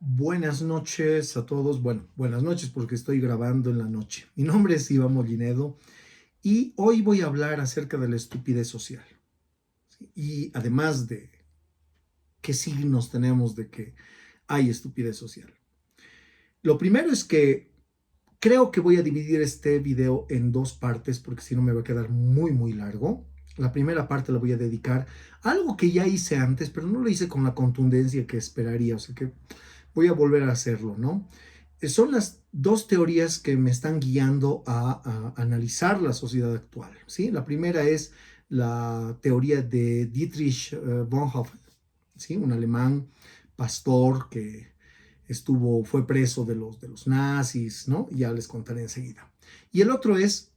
Buenas noches a todos. Bueno, buenas noches porque estoy grabando en la noche. Mi nombre es Iván Molinedo y hoy voy a hablar acerca de la estupidez social. ¿Sí? Y además de qué signos tenemos de que hay estupidez social. Lo primero es que creo que voy a dividir este video en dos partes porque si no me va a quedar muy largo. La primera parte la voy a dedicar a algo que ya hice antes, pero no lo hice con la contundencia que esperaría. O sea que voy a volver a hacerlo, ¿no? Son las dos teorías que me están guiando a analizar la sociedad actual, ¿sí? La primera es la teoría de Dietrich Bonhoeffer, ¿sí? Un alemán pastor que fue preso de los nazis, ¿no? Ya les contaré enseguida. Y el otro es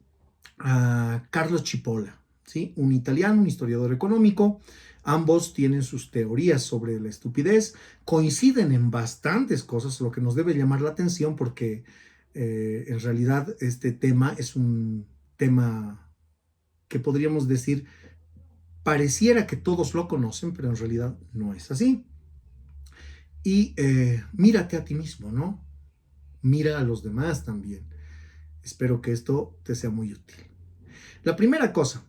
Carlos Cipolla, ¿sí? Un italiano, un historiador económico. Ambos tienen sus teorías sobre la estupidez, coinciden en bastantes cosas, lo que nos debe llamar la atención porque en realidad este tema es un tema que podríamos decir pareciera que todos lo conocen, pero en realidad no es así. Y mírate a ti mismo, ¿no? Mira a los demás también. Espero que esto te sea muy útil. La primera cosa,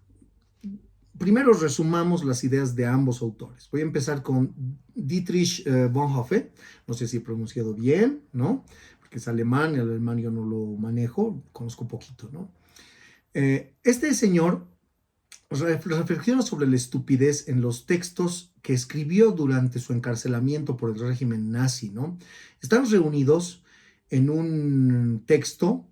primero resumamos las ideas de ambos autores. Voy a empezar con Dietrich Bonhoeffer, no sé si he pronunciado bien, ¿no? Porque es alemán, el alemán yo no lo manejo, conozco poquito, ¿no? Este señor reflexiona sobre la estupidez en los textos que escribió durante su encarcelamiento por el régimen nazi, ¿no? Están reunidos en un texto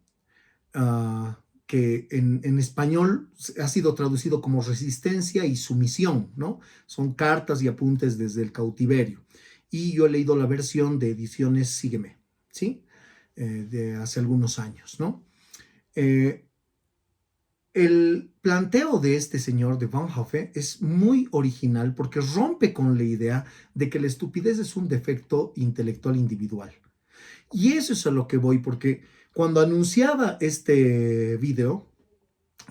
que en español ha sido traducido como resistencia y sumisión, ¿no? Son cartas y apuntes desde el cautiverio. Y yo he leído la versión de ediciones Sígueme, ¿sí? De hace algunos años, ¿no? Eh, el planteo de este señor de Bonhoeffer es muy original porque rompe con la idea de que la estupidez es un defecto intelectual individual. Y eso es a lo que voy, porque cuando anunciaba este video,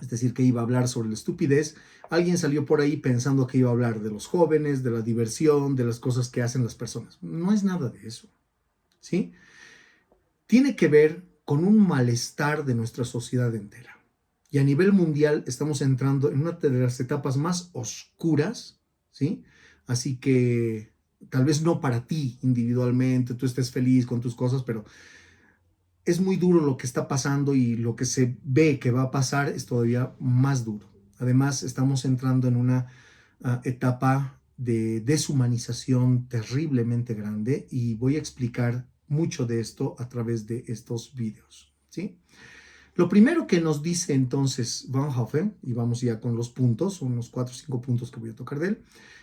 es decir, que iba a hablar sobre la estupidez, alguien salió por ahí pensando que iba a hablar de los jóvenes, de la diversión, de las cosas que hacen las personas. No es nada de eso, ¿sí? Tiene que ver con un malestar de nuestra sociedad entera. Y a nivel mundial estamos entrando en una de las etapas más oscuras, ¿sí? Así que tal vez no para ti individualmente, tú estés feliz con tus cosas, pero es muy duro lo que está pasando y lo que se ve que va a pasar es todavía más duro. Además, estamos entrando en una etapa de deshumanización terriblemente grande y voy a explicar mucho de esto a través de estos videos, ¿sí? Lo primero que nos dice entonces Bonhoeffer, y vamos ya con los puntos, son unos 4 o 5 puntos que voy a tocar de él,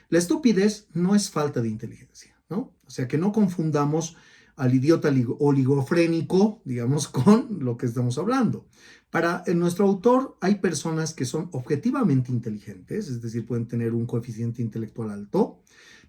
la estupidez no es falta de inteligencia, ¿no? O sea, que no confundamos al idiota oligofrénico, digamos, con lo que estamos hablando. Para nuestro autor hay personas que son objetivamente inteligentes, es decir, pueden tener un coeficiente intelectual alto,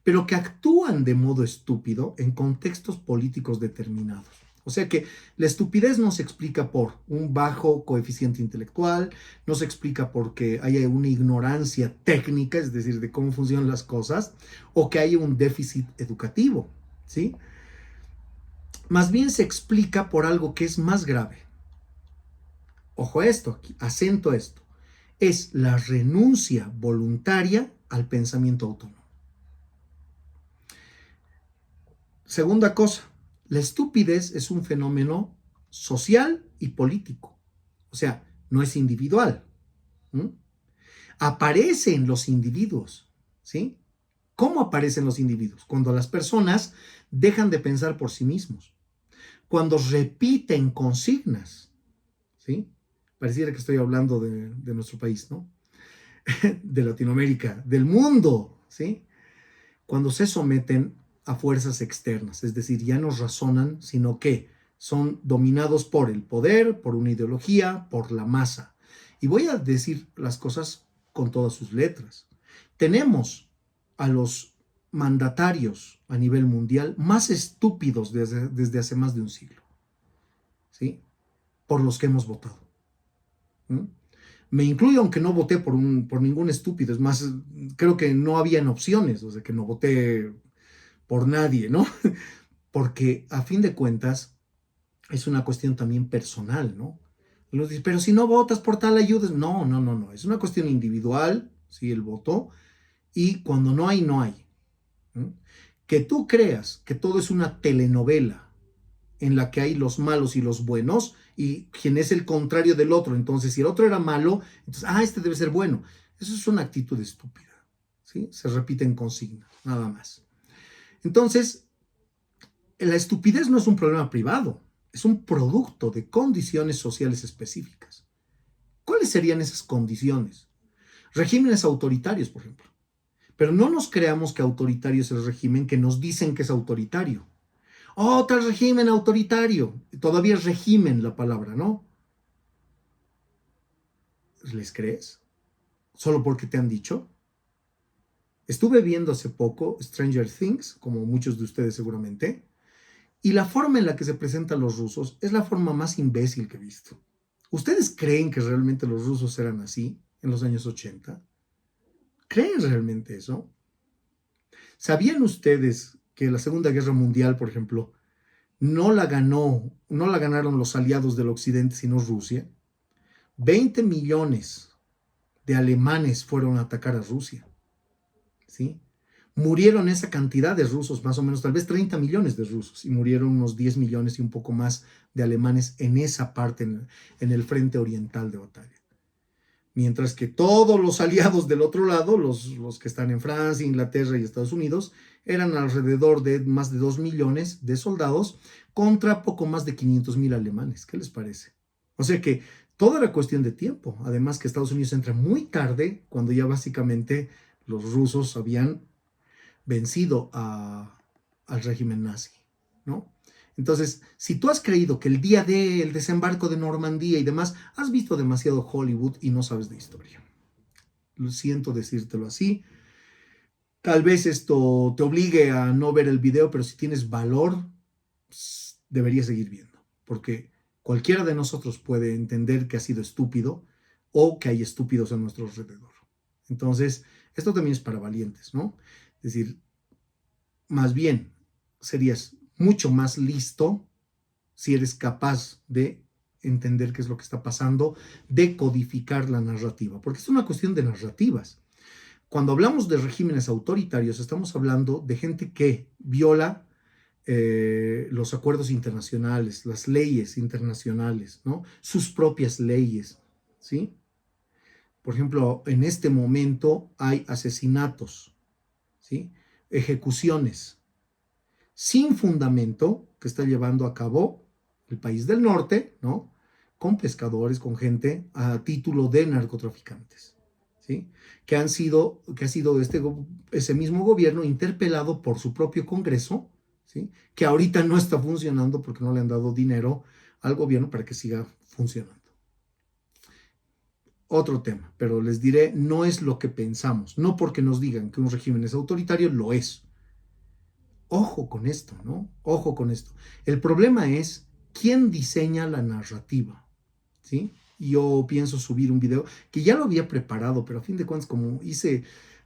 pero que actúan de modo estúpido en contextos políticos determinados. O sea que la estupidez no se explica por un bajo coeficiente intelectual, no se explica porque haya una ignorancia técnica, es decir, de cómo funcionan las cosas, o que haya un déficit educativo, ¿sí? Más bien se explica por algo que es más grave. Ojo a esto, aquí, acento esto. Es la renuncia voluntaria al pensamiento autónomo. Segunda cosa, la estupidez es un fenómeno social y político. O sea, no es individual. ¿Mm? Aparece en los individuos. ¿Sí? ¿Cómo aparecen los individuos? Cuando las personas dejan de pensar por sí mismos. Cuando repiten consignas. ¿Sí? Pareciera que estoy hablando de nuestro país, ¿no? De Latinoamérica, del mundo. ¿Sí? Cuando se someten a fuerzas externas, es decir, ya no razonan, sino que son dominados por el poder, por una ideología, por la masa. Y voy a decir las cosas con todas sus letras. Tenemos a los mandatarios a nivel mundial más estúpidos desde hace más de un siglo, ¿sí? Por los que hemos votado. ¿Mm? Me incluyo aunque no voté por ningún estúpido, es más, creo que no habían opciones, o sea, que no voté por nadie, ¿no? porque a fin de cuentas es una cuestión también personal, ¿no? Los dice, pero si no votas por tal ayuda, no, no, no, no, es una cuestión individual, sí, el voto, y cuando no hay, no hay. ¿No? Que tú creas que todo es una telenovela en la que hay los malos y los buenos, y quien es el contrario del otro, entonces si el otro era malo, entonces, este debe ser bueno. Eso es una actitud estúpida, ¿sí? Se repite en consignas, nada más. Entonces, la estupidez no es un problema privado, es un producto de condiciones sociales específicas. ¿Cuáles serían esas condiciones? Regímenes autoritarios, por ejemplo. Pero no nos creamos que autoritario es el régimen que nos dicen que es autoritario. Tal régimen autoritario. Todavía es régimen la palabra, ¿no? ¿Les crees? ¿Solo porque te han dicho? Estuve viendo hace poco Stranger Things, como muchos de ustedes seguramente, y la forma en la que se presentan los rusos es la forma más imbécil que he visto. ¿Ustedes creen que realmente los rusos eran así en los años 80? ¿Creen realmente eso? ¿Sabían ustedes que la Segunda Guerra Mundial, por ejemplo, no la ganaron los aliados del occidente, sino Rusia? 20 millones de alemanes fueron a atacar a Rusia, ¿sí? Murieron esa cantidad de rusos, más o menos, tal vez 30 millones de rusos, y murieron unos 10 millones y un poco más de alemanes en esa parte, en el frente oriental de batalla. Mientras que todos los aliados del otro lado, los que están en Francia, Inglaterra y Estados Unidos, eran alrededor de más de 2 millones de soldados contra poco más de 500,000 alemanes. ¿Qué les parece? O sea que toda era cuestión de tiempo. Además que Estados Unidos entra muy tarde, cuando ya básicamente los rusos habían vencido al régimen nazi, ¿no? Entonces, si tú has creído que el día del desembarco de Normandía y demás, has visto demasiado Hollywood y no sabes de historia. Lo siento decírtelo así. Tal vez esto te obligue a no ver el video, pero si tienes valor, deberías seguir viendo, porque cualquiera de nosotros puede entender que ha sido estúpido o que hay estúpidos a nuestro alrededor. Entonces, esto también es para valientes, ¿no? Es decir, más bien serías mucho más listo si eres capaz de entender qué es lo que está pasando, de codificar la narrativa, porque es una cuestión de narrativas. Cuando hablamos de regímenes autoritarios, estamos hablando de gente que viola los acuerdos internacionales, las leyes internacionales, ¿no? Sus propias leyes, ¿sí? Por ejemplo, en este momento hay asesinatos, ¿sí? Ejecuciones sin fundamento que está llevando a cabo el país del norte, ¿no? Con pescadores, con gente a título de narcotraficantes, ¿sí? Que ha sido ese mismo gobierno interpelado por su propio Congreso, ¿sí? Que ahorita no está funcionando porque no le han dado dinero al gobierno para que siga funcionando. Otro tema, pero les diré, no es lo que pensamos, no porque nos digan que un régimen es autoritario, lo es. Ojo con esto, ¿no? Ojo con esto. El problema es quién diseña la narrativa, ¿sí? Yo pienso subir un video que ya lo había preparado, pero a fin de cuentas, como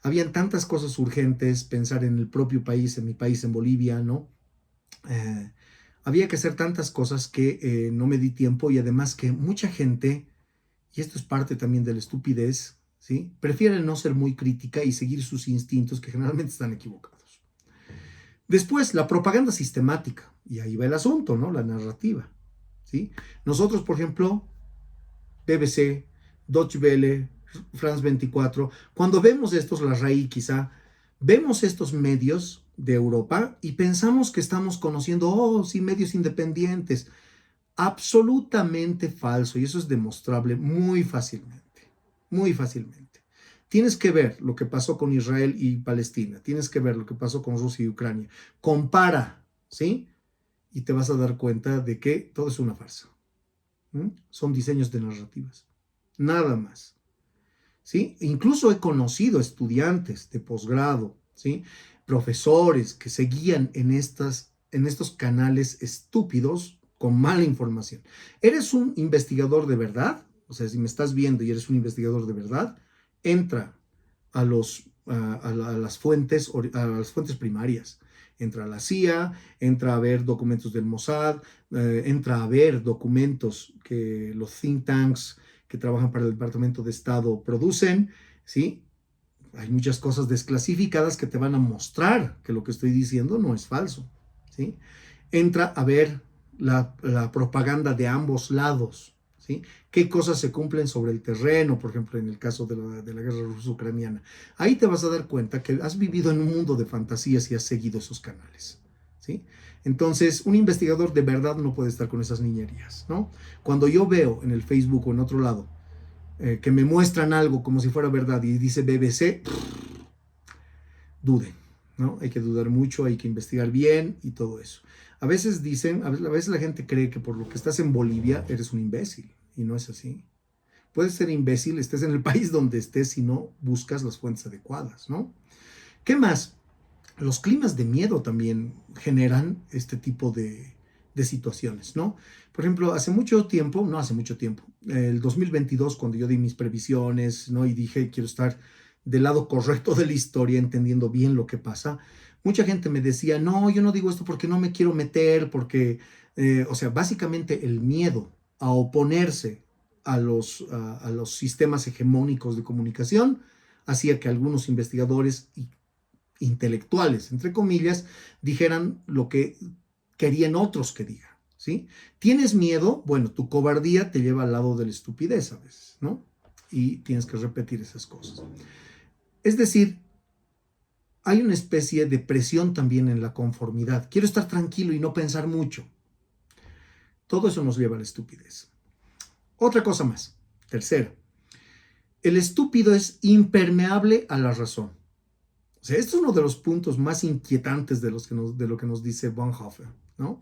habían tantas cosas urgentes, pensar en el propio país, en mi país, en Bolivia, ¿no? Había que hacer tantas cosas que no me di tiempo, y además que mucha gente, y esto es parte también de la estupidez, ¿sí? Prefiere no ser muy crítica y seguir sus instintos, que generalmente están equivocados. Después, la propaganda sistemática, y ahí va el asunto, ¿no? La narrativa, ¿sí? Nosotros, por ejemplo, BBC, Deutsche Welle, France 24, cuando vemos estos, la RAI quizá, vemos estos medios de Europa y pensamos que estamos conociendo, sí, medios independientes. Absolutamente falso, y eso es demostrable muy fácilmente, muy fácilmente. Tienes que ver lo que pasó con Israel y Palestina, tienes que ver lo que pasó con Rusia y Ucrania. Compara, ¿sí? Y te vas a dar cuenta de que todo es una farsa. Son diseños de narrativas, nada más, ¿sí? Incluso he conocido estudiantes de posgrado, ¿sí? Profesores que seguían en estos canales estúpidos con mala información. ¿Eres un investigador de verdad? O sea, si me estás viendo y eres un investigador de verdad, entra a las fuentes primarias. Entra a la CIA, entra a ver documentos del Mossad, entra a ver documentos que los think tanks que trabajan para el Departamento de Estado producen, ¿sí? Hay muchas cosas desclasificadas que te van a mostrar que lo que estoy diciendo no es falso, ¿sí? Entra a ver la propaganda de ambos lados, ¿sí? ¿Qué cosas se cumplen sobre el terreno, por ejemplo, en el caso de la guerra ruso-ucraniana? Ahí te vas a dar cuenta que has vivido en un mundo de fantasías y has seguido esos canales, ¿sí? Entonces, un investigador de verdad no puede estar con esas niñerías, ¿no? Cuando yo veo en el Facebook o en otro lado que me muestran algo como si fuera verdad y dice BBC, duden, ¿no? Hay que dudar mucho, hay que investigar bien y todo eso. A veces dicen, a veces la gente cree que por lo que estás en Bolivia eres un imbécil y no es así. Puedes ser imbécil, estés en el país donde estés si no buscas las fuentes adecuadas, ¿no? ¿Qué más? Los climas de miedo también generan este tipo de situaciones, ¿no? Por ejemplo, hace mucho tiempo, no hace mucho tiempo, el 2022, cuando yo di mis previsiones, ¿no? Y dije, quiero estar del lado correcto de la historia, entendiendo bien lo que pasa, mucha gente me decía, no, yo no digo esto porque no me quiero meter, porque, o sea, básicamente el miedo a oponerse a los sistemas hegemónicos de comunicación hacía que algunos investigadores y intelectuales, entre comillas, dijeran lo que querían otros que digan, ¿sí? ¿Tienes miedo? Bueno, tu cobardía te lleva al lado de la estupidez a veces, ¿no? Y tienes que repetir esas cosas. Es decir, hay una especie de presión también en la conformidad. Quiero estar tranquilo y no pensar mucho. Todo eso nos lleva a la estupidez. Otra cosa más. Tercera. El estúpido es impermeable a la razón. O sea, esto es uno de los puntos más inquietantes de lo que nos dice Bonhoeffer, ¿no?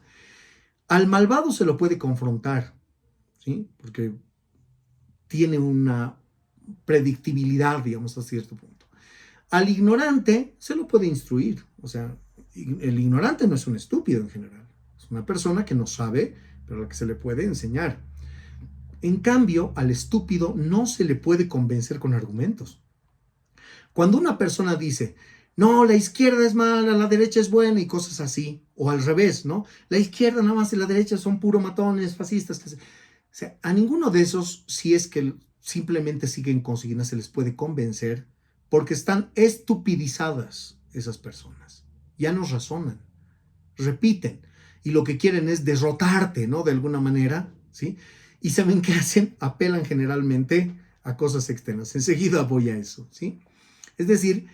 Al malvado se lo puede confrontar, ¿sí? Porque tiene una predictibilidad, digamos, a cierto punto. Al ignorante se lo puede instruir. O sea, el ignorante no es un estúpido en general. Es una persona que no sabe, pero a la que se le puede enseñar. En cambio, al estúpido no se le puede convencer con argumentos. Cuando una persona dice, no, la izquierda es mala, la derecha es buena y cosas así, o al revés, ¿no? La izquierda nada más y la derecha son puro matones, fascistas. O sea, a ninguno de esos, si es que simplemente siguen consignas, se les puede convencer porque están estupidizadas esas personas. Ya no razonan, repiten y lo que quieren es derrotarte, ¿no? De alguna manera, ¿sí? Y saben qué hacen, apelan generalmente a cosas externas. Enseguida voy a eso, ¿sí? Es decir,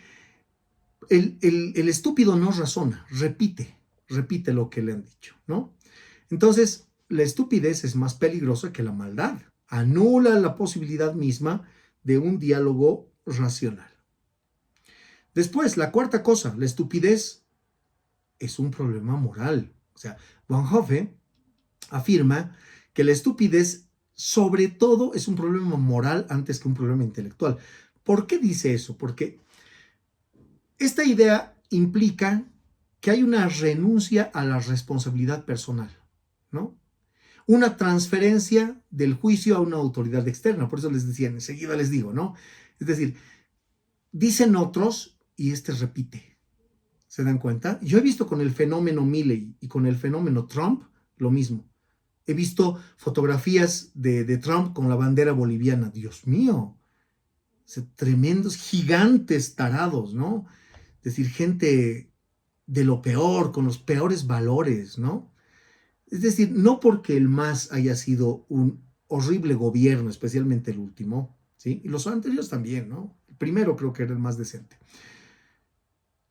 el estúpido no razona, repite lo que le han dicho, ¿no? Entonces, la estupidez es más peligrosa que la maldad. Anula la posibilidad misma de un diálogo racional. Después, la cuarta cosa, la estupidez es un problema moral. O sea, Bonhoeffer afirma que la estupidez sobre todo es un problema moral antes que un problema intelectual. ¿Por qué dice eso? Porque esta idea implica que hay una renuncia a la responsabilidad personal, ¿no? Una transferencia del juicio a una autoridad externa. Por eso les decía, enseguida les digo, ¿no? Es decir, dicen otros y este repite. ¿Se dan cuenta? Yo he visto con el fenómeno Milley y con el fenómeno Trump lo mismo. He visto fotografías de Trump con la bandera boliviana. Dios mío, o sea, tremendos gigantes tarados, ¿no? Es decir, gente de lo peor, con los peores valores, ¿no? Es decir, no porque el MAS haya sido un horrible gobierno, especialmente el último, ¿sí? Y los anteriores también, ¿no? El primero creo que era el más decente.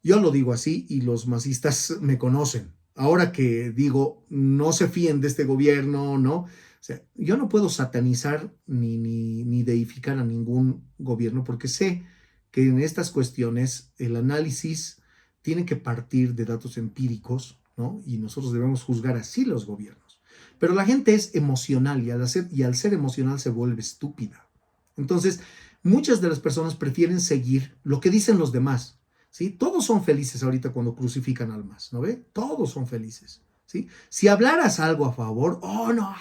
Yo lo digo así y los masistas me conocen. Ahora que digo, no se fíen de este gobierno, ¿no? O sea, yo no puedo satanizar ni deificar a ningún gobierno porque sé que en estas cuestiones el análisis tiene que partir de datos empíricos, ¿no? Y nosotros debemos juzgar así los gobiernos. Pero la gente es emocional y al ser emocional se vuelve estúpida. Entonces, muchas de las personas prefieren seguir lo que dicen los demás. ¿Sí? Todos son felices ahorita cuando crucifican al MAS, ¿no ve? Todos son felices, ¿sí? Si hablaras algo a favor, oh no,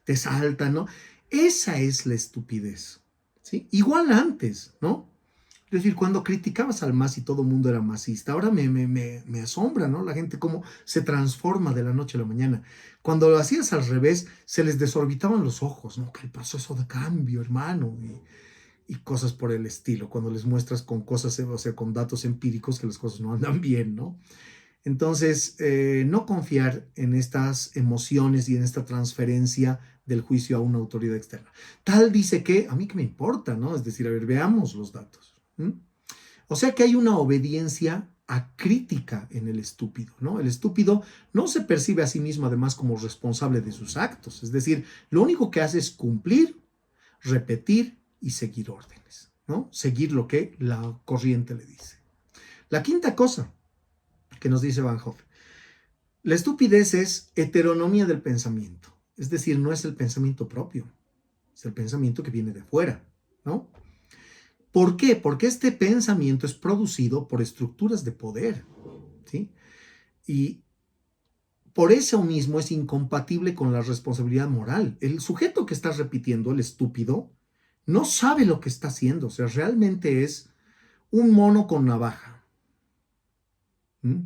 te saltan, ¿no? Esa es la estupidez, ¿sí? Igual antes, ¿no? Es decir, cuando criticabas al MAS y todo el mundo era masista, ahora me asombra, ¿no? La gente cómo se transforma de la noche a la mañana. Cuando lo hacías al revés, se les desorbitaban los ojos, ¿no? Que el proceso de cambio, hermano, y cosas por el estilo, cuando les muestras con cosas, o sea, con datos empíricos que las cosas no andan bien, ¿no? Entonces, no confiar en estas emociones y en esta transferencia del juicio a una autoridad externa. Tal dice que, a mí que me importa, ¿no? Es decir, a ver, veamos los datos. ¿M? O sea que hay una obediencia acrítica en el estúpido, ¿no? El estúpido no se percibe a sí mismo además como responsable de sus actos, es decir, lo único que hace es cumplir, repetir y seguir órdenes, ¿no? Seguir lo que la corriente le dice. La quinta cosa que nos dice Van Hoff, la estupidez es heteronomía del pensamiento, es decir, no es el pensamiento propio, es el pensamiento que viene de afuera, ¿no? ¿Por qué? Porque este pensamiento es producido por estructuras de poder, ¿sí? Y por eso mismo es incompatible con la responsabilidad moral. El sujeto que está repitiendo, el estúpido, no sabe lo que está haciendo, o sea, realmente es un mono con navaja. ¿Mm?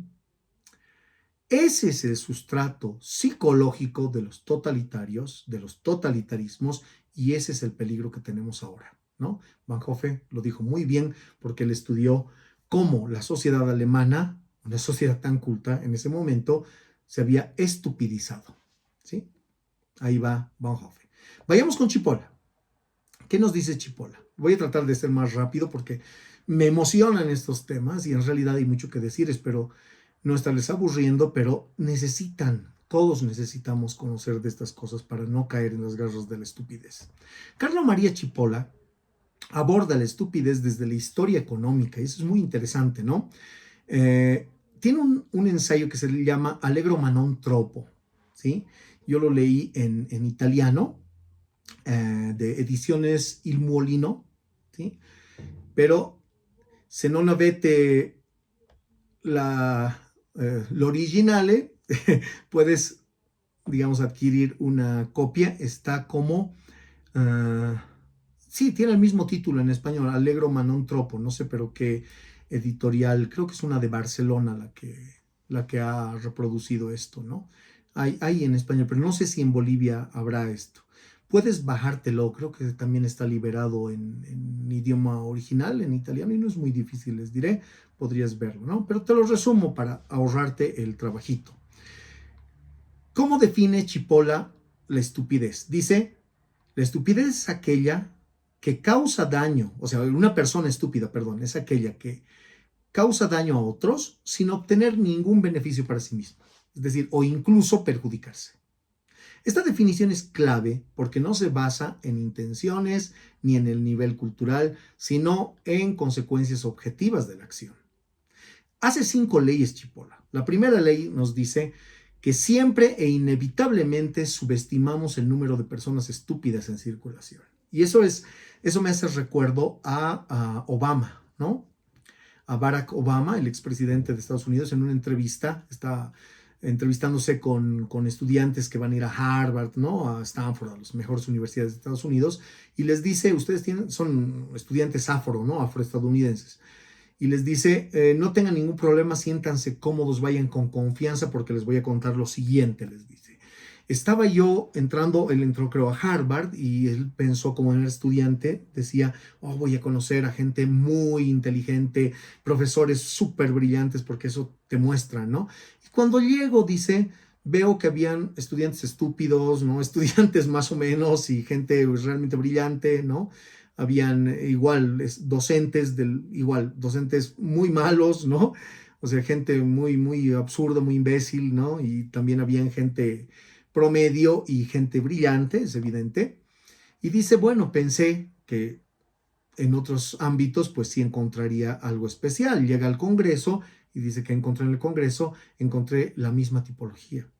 Ese es el sustrato psicológico de los totalitarios, de los totalitarismos, y ese es el peligro que tenemos ahora, ¿no? Van Hoffe lo dijo muy bien porque él estudió cómo la sociedad alemana, una sociedad tan culta en ese momento, se había estupidizado, ¿sí? Ahí va Van Hoffe. Vayamos con Chipola. ¿Qué nos dice Chipola? Voy a tratar de ser más rápido porque me emocionan estos temas y en realidad hay mucho que decir. Espero no estarles aburriendo, pero todos necesitamos conocer de estas cosas para no caer en las garras de la estupidez. Carlo María Chipola aborda la estupidez desde la historia económica y eso es muy interesante, ¿no? Tiene un ensayo que se le llama Allegro ma non troppo, ¿sí? Yo lo leí en italiano, de ediciones Il Molino, ¿sí? Pero se non avete l'originale, puedes, digamos, adquirir una copia. Está como, sí, tiene el mismo título en español, Allegro ma non troppo, no sé, pero qué editorial, creo que es una de Barcelona la que ha reproducido esto, ¿no? Hay en español, pero no sé si en Bolivia habrá esto. Puedes bajártelo, creo que también está liberado en idioma original, en italiano, y no es muy difícil, les diré, podrías verlo, ¿no? Pero te lo resumo para ahorrarte el trabajito. ¿Cómo define Chipola la estupidez? Dice, la estupidez es aquella que causa daño, o sea, una persona estúpida, perdón, es aquella que causa daño a otros sin obtener ningún beneficio para sí misma, es decir, o incluso perjudicarse. Esta definición es clave porque no se basa en intenciones ni en el nivel cultural, sino en consecuencias objetivas de la acción. Hace 5 leyes Chipola. La primera ley nos dice que siempre e inevitablemente subestimamos el número de personas estúpidas en circulación. Y eso me hace recuerdo a Obama, ¿no? A Barack Obama, el expresidente de Estados Unidos, en una entrevista, está entrevistándose con estudiantes que van a ir a Harvard, ¿no? A Stanford, a las mejores universidades de Estados Unidos, y les dice, ustedes son estudiantes afro, ¿no? Afroestadounidenses, y les dice, no tengan ningún problema, siéntanse cómodos, vayan con confianza porque les voy a contar lo siguiente, les dice. Estaba yo entrando, él entró creo a Harvard y él pensó como era estudiante, decía, oh, voy a conocer a gente muy inteligente, profesores súper brillantes porque eso te muestra, ¿no? Y cuando llego, dice, veo que habían estudiantes estúpidos, ¿no? Estudiantes más o menos y gente realmente brillante, ¿no? Habían igual docentes muy malos, ¿no? O sea, gente muy, muy absurda, muy imbécil, ¿no? Y también habían gente promedio y gente brillante, es evidente. Y dice, bueno, pensé que en otros ámbitos, pues sí encontraría algo especial. Llega al Congreso y dice que encontré en el Congreso, encontré la misma tipología.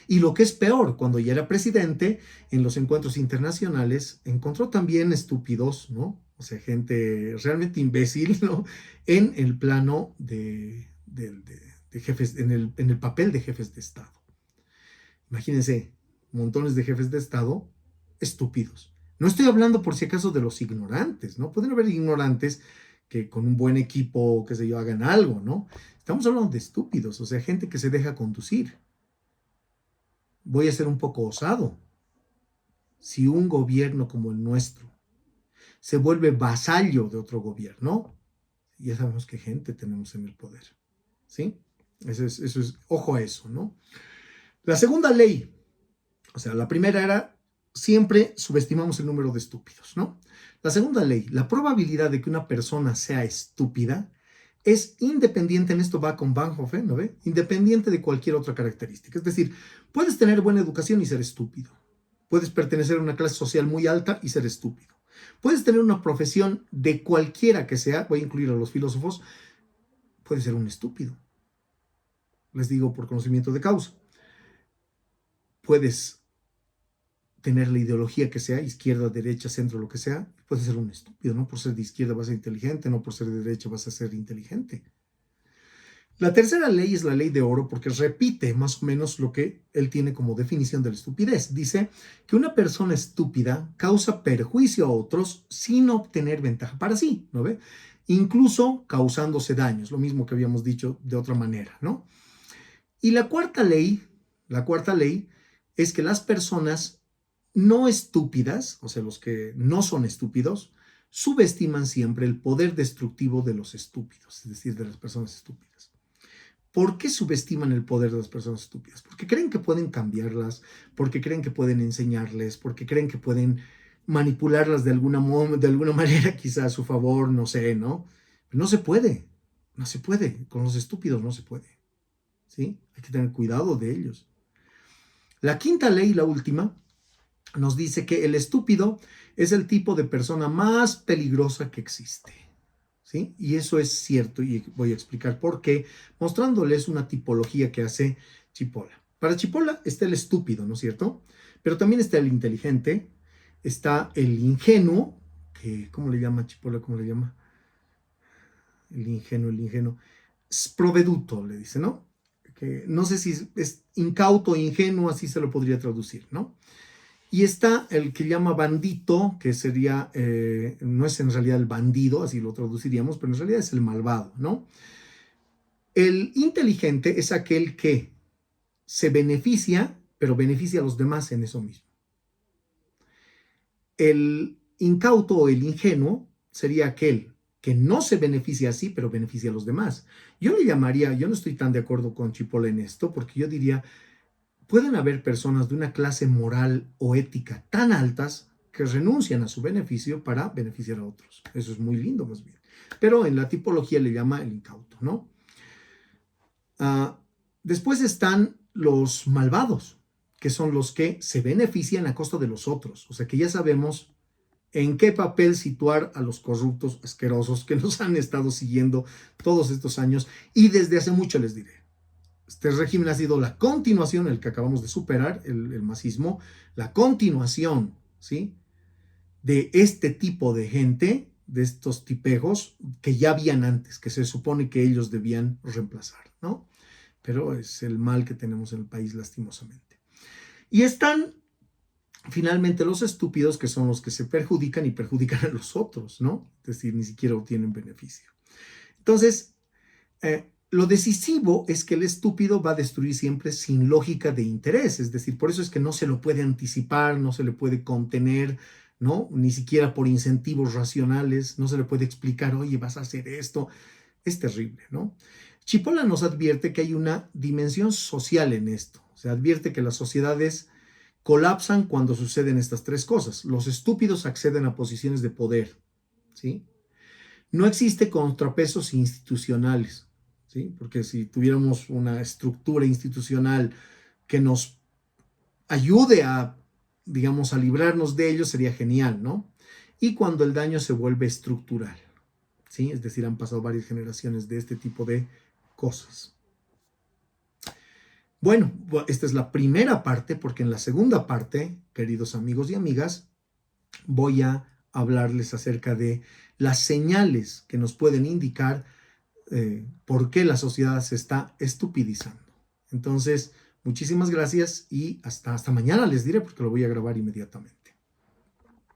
Y lo que es peor, cuando ya era presidente, en los encuentros internacionales, encontró también estúpidos, ¿no? O sea, gente realmente imbécil, ¿no? En el plano de jefes, en el papel de jefes de Estado. Imagínense, montones de jefes de Estado estúpidos. No estoy hablando por si acaso de los ignorantes, ¿no? Pueden haber ignorantes que con un buen equipo, qué sé yo, hagan algo, ¿no? Estamos hablando de estúpidos, o sea, gente que se deja conducir. Voy a ser un poco osado. Si un gobierno como el nuestro se vuelve vasallo de otro gobierno, ya sabemos qué gente tenemos en el poder, ¿sí? Ojo a eso, ¿no? La segunda ley, o sea, la primera era, siempre subestimamos el número de estúpidos, ¿no? La segunda ley, la probabilidad de que una persona sea estúpida es independiente, en esto va con Van Hoffen, ¿no ve? Independiente de cualquier otra característica. Es decir, puedes tener buena educación y ser estúpido. Puedes pertenecer a una clase social muy alta y ser estúpido. Puedes tener una profesión de cualquiera que sea, voy a incluir a los filósofos, puedes ser un estúpido. Les digo por conocimiento de causa. Puedes tener la ideología que sea, izquierda, derecha, centro, lo que sea, puedes ser un estúpido. No por ser de izquierda vas a ser inteligente, no por ser de derecha vas a ser inteligente. La tercera ley es la ley de oro porque repite más o menos lo que él tiene como definición de la estupidez. Dice que una persona estúpida causa perjuicio a otros sin obtener ventaja para sí, ¿no ve? Incluso causándose daños, lo mismo que habíamos dicho de otra manera, ¿no? Y la cuarta ley es que las personas no estúpidas, o sea, los que no son estúpidos, subestiman siempre el poder destructivo de los estúpidos, es decir, de las personas estúpidas. ¿Por qué subestiman el poder de las personas estúpidas? Porque creen que pueden cambiarlas, porque creen que pueden enseñarles, porque creen que pueden manipularlas de alguna manera, quizá a su favor, no sé, ¿no? Pero no se puede, no se puede, con los estúpidos no se puede, ¿sí? Hay que tener cuidado de ellos. La quinta ley, la última, nos dice que el estúpido es el tipo de persona más peligrosa que existe. ¿Sí? Y eso es cierto y voy a explicar por qué, mostrándoles una tipología que hace Chipola. Para Chipola está el estúpido, ¿no es cierto? Pero también está el inteligente, está el ingenuo, que, ¿cómo le llama Chipola? ¿Cómo le llama? El ingenuo. Sproveduto, le dice, ¿no? Que no sé si es incauto o ingenuo, así se lo podría traducir, ¿no? Y está el que llama bandito, que sería, no es en realidad el bandido, así lo traduciríamos, pero en realidad es el malvado, ¿no? El inteligente es aquel que se beneficia, pero beneficia a los demás en eso mismo. El incauto o el ingenuo sería aquel que no se beneficia así, pero beneficia a los demás. Yo le llamaría, yo no estoy tan de acuerdo con Chipola en esto, porque yo diría, pueden haber personas de una clase moral o ética tan altas que renuncian a su beneficio para beneficiar a otros. Eso es muy lindo, más bien. Pero en la tipología le llama el incauto, ¿no? Después están los malvados, que son los que se benefician a costa de los otros. O sea que ya sabemos en qué papel situar a los corruptos asquerosos que nos han estado siguiendo todos estos años y desde hace mucho les diré. Este régimen ha sido la continuación, el que acabamos de superar, el masismo, la continuación, ¿sí? De este tipo de gente, de estos tipejos que ya habían antes, que se supone que ellos debían reemplazar, ¿no? Pero es el mal que tenemos en el país, lastimosamente. Y están finalmente los estúpidos, que son los que se perjudican y perjudican a los otros, ¿no? Es decir, ni siquiera obtienen beneficio. Entonces, lo decisivo es que el estúpido va a destruir siempre sin lógica de interés, es decir, por eso es que no se lo puede anticipar, no se le puede contener, ¿no? Ni siquiera por incentivos racionales, no se le puede explicar, oye, vas a hacer esto. Es terrible, ¿no? Chipola nos advierte que hay una dimensión social en esto. Se advierte que las sociedades colapsan cuando suceden estas tres cosas. Los estúpidos acceden a posiciones de poder, ¿sí? No existe contrapesos institucionales, ¿sí? Porque si tuviéramos una estructura institucional que nos ayude a, digamos, a librarnos de ellos, sería genial, ¿no? Y cuando el daño se vuelve estructural, ¿sí? Es decir, han pasado varias generaciones de este tipo de cosas. Bueno, esta es la primera parte, porque en la segunda parte, queridos amigos y amigas, voy a hablarles acerca de las señales que nos pueden indicar por qué la sociedad se está estupidizando. Entonces, muchísimas gracias y hasta mañana les diré, porque lo voy a grabar inmediatamente.